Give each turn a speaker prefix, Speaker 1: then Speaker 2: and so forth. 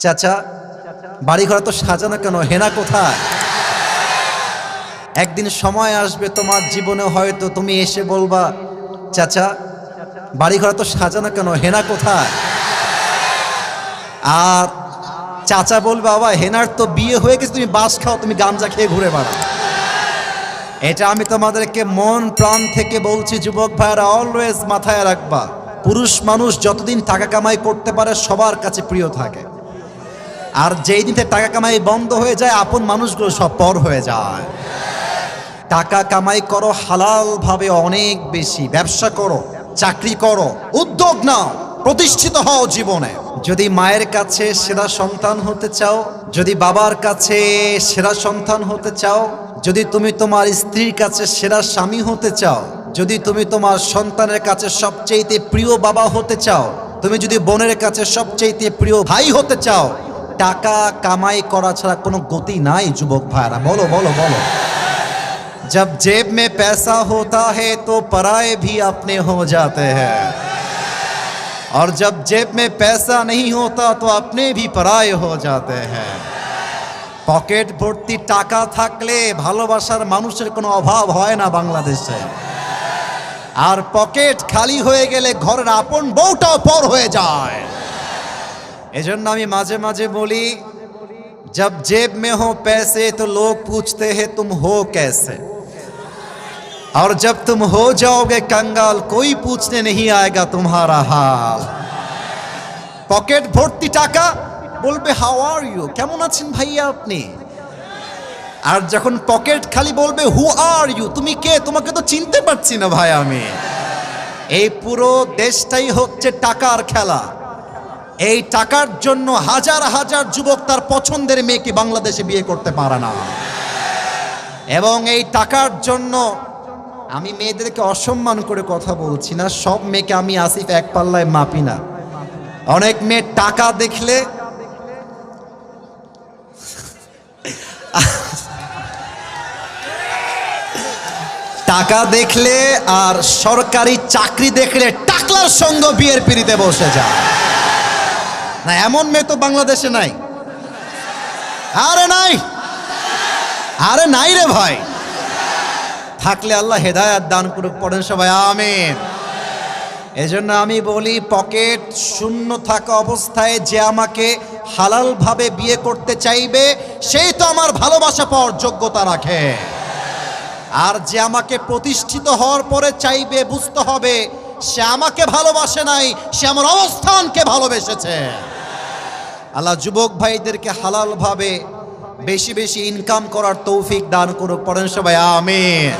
Speaker 1: চাচা বাড়িঘর তো সাজানো কেন, হেনা কোথায়? একদিন সময় আসবে তোমার জীবনে, হয়তো তুমি এসে বলবা, চাচা বাড়িঘর তো সাজানো কেন, হেনা কোথায়? আর চাচা বলবে, বাবা হেনার তো বিয়ে হয়ে গেছে, তুমি বাস খাও, তুমি গাঞ্জা খেয়ে ঘুরে বেড়াও। এটা আমি তোমাদেরকে মন প্রাণ থেকে বলছি, যুবক ভাইরা অলওয়েজ মাথায় রাখবা, পুরুষ মানুষ যতদিন টাকা কামাই করতে পারে সবার কাছে প্রিয় থাকে, আর যেই দিন থেকে টাকা কামাই বন্ধ হয়ে যায় আপন মানুষগুলো সব পর হয়ে যায়। টাকা কামাই করো হালাল ভাবে, অনেক বেশি ব্যবসা করো, চাকরি করো, উদ্যোগ নাও, প্রতিষ্ঠিত হও জীবনে। যদি মায়ের কাছে সেরা সন্তান হতে চাও, যদি বাবার কাছে সেরা সন্তান হতে চাও, যদি তুমি তোমার স্ত্রীর কাছে সেরা স্বামী হতে চাও, যদি তুমি তোমার সন্তানের কাছে সবচেয়ে প্রিয় বাবা হতে চাও, তুমি যদি বোনের কাছে সবচেয়ে প্রিয় ভাই হতে চাও, টাকা কামাই করা ছাড়া কোনো গতি নাই যুবক ভাইরা। বলো বলো বলো। जब जेब में पैसा होता है तो पराये भी अपने हो जाते हैं, और जब जेब में पैसा नहीं होता तो अपने भी पराये हो जाते हैं। পকেট ভর্তি টাকা থাকলে ভালোবাসার মানুষের কোনো অভাব হয় না বাংলাদেশে, আর পকেট খালি হয়ে গেলে ঘরের আপন বউটাও পর হয়ে যায়। এজন্য আমি মাঝে মাঝে বলি, जब जेब में हो पैसे तो लोग पूछते हैं तुम हो कैसे, और जब तुम हो जाओगे कंगाल कोई पूछने नहीं आएगा तुम्हारा हाल। পকেট ভর্তি টাকা, বলবে হাউ আর ইউ, কেমন আছেন ভাইয়া আপনি, আর যখন পকেট খালি বলবে হু আর ইউ, তুমি কে, তোমাকে তো চিনতে পারছি না ভাই আমি। এই পুরো দেশটাই হচ্ছে টাকার খেলা। এই টাকার জন্য হাজার হাজার যুবক তার পছন্দের মেয়েকে বাংলাদেশে বিয়ে করতে পারে না, এবং এই টাকার জন্য আমি মেয়েদেরকে অসম্মান করে কথা বলছি না, সব মেয়েকে আমি আসিফ এক পাল্লায় মাপি না। অনেক মেয়ে টাকা দেখলে টাকা দেখলে আর সরকারি চাকরি দেখলে টাকলার সঙ্গ বিয়ের পিড়িতে বসে যায় না, এমন মেয়ে তো বাংলাদেশে নাই। আরে নাই, আরে নাই রে ভাই, থাকলে আল্লাহ হেদায়েত দান করুক, পড়েন সবাই আমিন। এজন্য আমি বলি, পকেট শূন্য থাকা অবস্থায় যে আমাকে হালাল ভাবে বিয়ে করতে চাইবে সেই তো আমার ভালোবাসা পাওয়ার যোগ্যতা রাখে, আর যে আমাকে প্রতিষ্ঠিত হওয়ার পরে চাইবে, বুঝতে হবে সে আমাকে ভালোবাসে নাই, সে আমার অবস্থানকে ভালোবেসেছে। আল্লাহ যুবক ভাইদেরকে হালাল ভাবে বেশি বেশি ইনকাম করার তৌফিক দান করুক, পড়েন সবাই আমিন।